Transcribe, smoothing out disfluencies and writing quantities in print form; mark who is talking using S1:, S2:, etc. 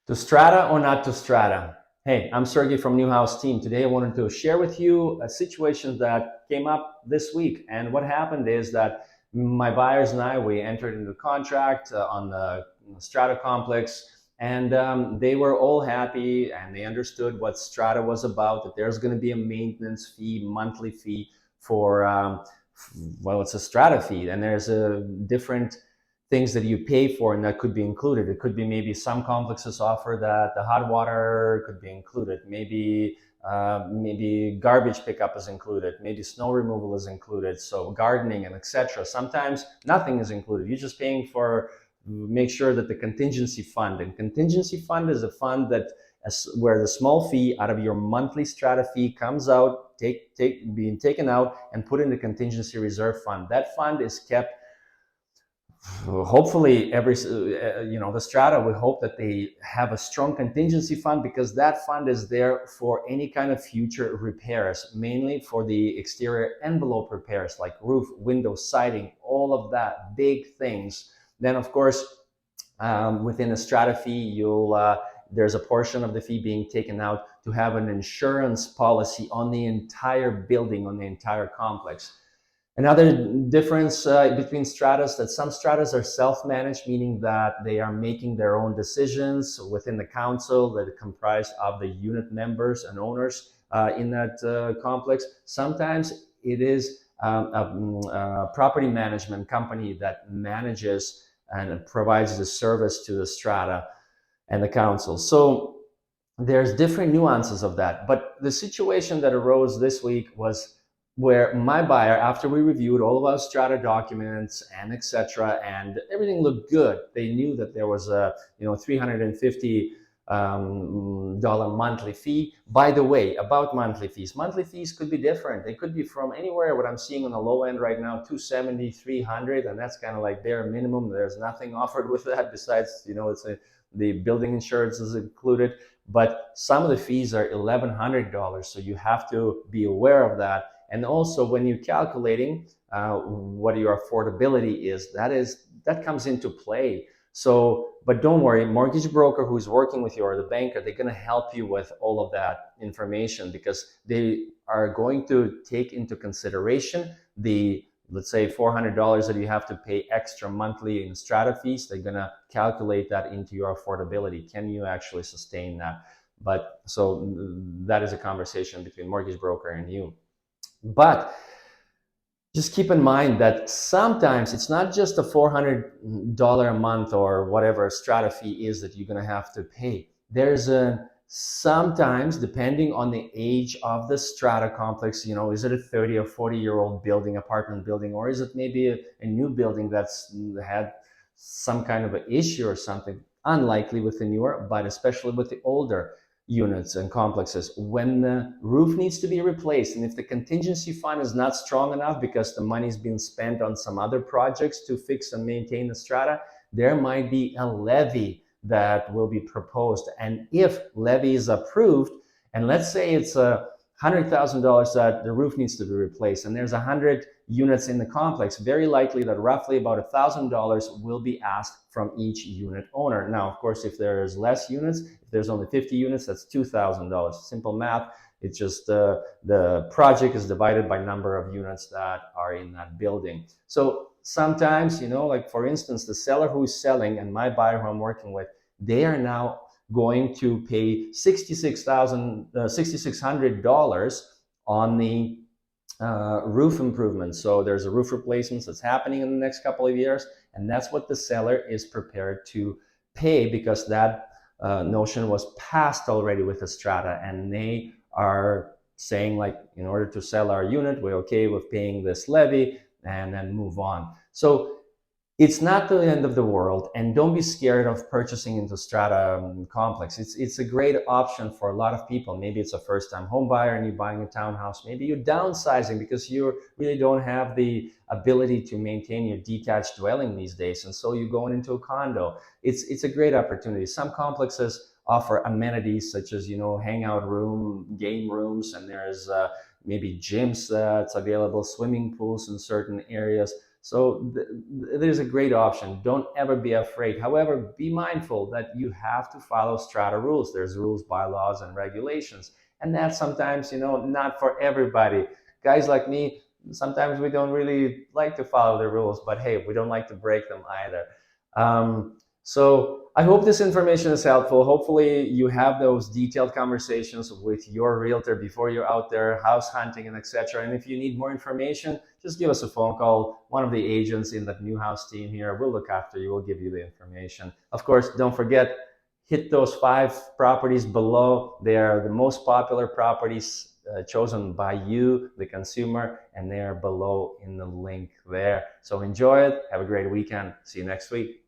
S1: To strata or not to strata? Hey, I'm Sergej from neuHouzz team. Today I wanted to share with you a situation that came up this week. And what happened is that my buyers and I, we entered into contract on the strata complex, and they were all happy and they understood what strata was about, that there's going to be a maintenance fee, monthly fee for, well, it's a strata fee, and there's a different things that you pay for, and that could be included. It could be maybe some complexes offer that the hot water could be included. Maybe garbage pickup is included. Maybe snow removal is included. So gardening and etc. Sometimes nothing is included. You're just paying for make sure that the contingency fund, and contingency fund is a fund that where the small fee out of your monthly strata fee comes out, being taken out and put in the contingency reserve fund. That fund is kept hopefully the strata, we hope that they have a strong contingency fund, because that fund is there for any kind of future repairs, mainly for the exterior envelope repairs like roof, window, siding, all of that, big things. Then of course, within a strata fee, there's a portion of the fee being taken out to have an insurance policy on the entire building, on the entire complex. Another difference between stratas, that some stratas are self-managed, meaning that they are making their own decisions within the council that are comprised of the unit members and owners in that complex. Sometimes it is a property management company that manages and provides the service to the strata and the council. So there's different nuances of that. But the situation that arose this week was where my buyer, after we reviewed all of our strata documents and etc., and everything looked good, they knew that there was a $350 monthly fee. By the way, about monthly fees could be different. They could be from anywhere, what I'm seeing on the low end right now, 270, 300, and that's kind of like bare minimum. There's nothing offered with that besides, the building insurance is included. But some of the fees are $1,100, so you have to be aware of that. And also, when you're calculating what your affordability is, that comes into play. So, but don't worry, mortgage broker who's working with you, or the banker, they're going to help you with all of that information, because they are going to take into consideration the, let's say, $400 that you have to pay extra monthly in strata fees. They're going to calculate that into your affordability. Can you actually sustain that? But so that is a conversation between mortgage broker and you. But just keep in mind that sometimes it's not just a $400 a month or whatever strata fee is that you're going to have to pay. There's sometimes, depending on the age of the strata complex, is it a 30 or 40-year-old building, apartment building, or is it maybe a new building that's had some kind of an issue or something? Unlikely with the newer, but especially with the older units and complexes, when the roof needs to be replaced, and if the contingency fund is not strong enough because the money's been spent on some other projects to fix and maintain the strata, there might be a levy that will be proposed. And if levy is approved, and let's say it's $100,000 that the roof needs to be replaced, and there's 100 units in the complex, very likely that roughly about $1,000 will be asked from each unit owner. Now, of course, if there's less units, if there's only 50 units, that's $2,000. Simple math. It's just the project is divided by number of units that are in that building. So sometimes, like for instance, the seller who's selling and my buyer who I'm working with, they are now going to pay $6,600 on the roof improvements. So there's a roof replacements that's happening in the next couple of years, and that's what the seller is prepared to pay, because that notion was passed already with the strata, and they are saying, like, in order to sell our unit, we're okay with paying this levy and then move on. So it's not the end of the world, and don't be scared of purchasing into strata complex. It's a great option for a lot of people. Maybe it's a first-time home buyer and you're buying a townhouse. Maybe you're downsizing because you really don't have the ability to maintain your detached dwelling these days, and so you're going into a condo. It's a great opportunity. Some complexes offer amenities such as hangout room, game rooms, and there's maybe gyms that's available, swimming pools in certain areas. So there's a great option. Don't ever be afraid. However, be mindful that you have to follow strata rules. There's rules, bylaws, and regulations. And that's sometimes, not for everybody. Guys like me, sometimes we don't really like to follow the rules, but hey, we don't like to break them either. So I hope this information is helpful. Hopefully you have those detailed conversations with your realtor before you're out there house hunting and etc. And if you need more information, just give us a phone call. One of the agents in that neuHouzz team here will look after you. We'll give you the information. Of course, don't forget, hit those 5 properties below. They are the most popular properties chosen by you, the consumer, and they are below in the link there. So enjoy it. Have a great weekend. See you next week.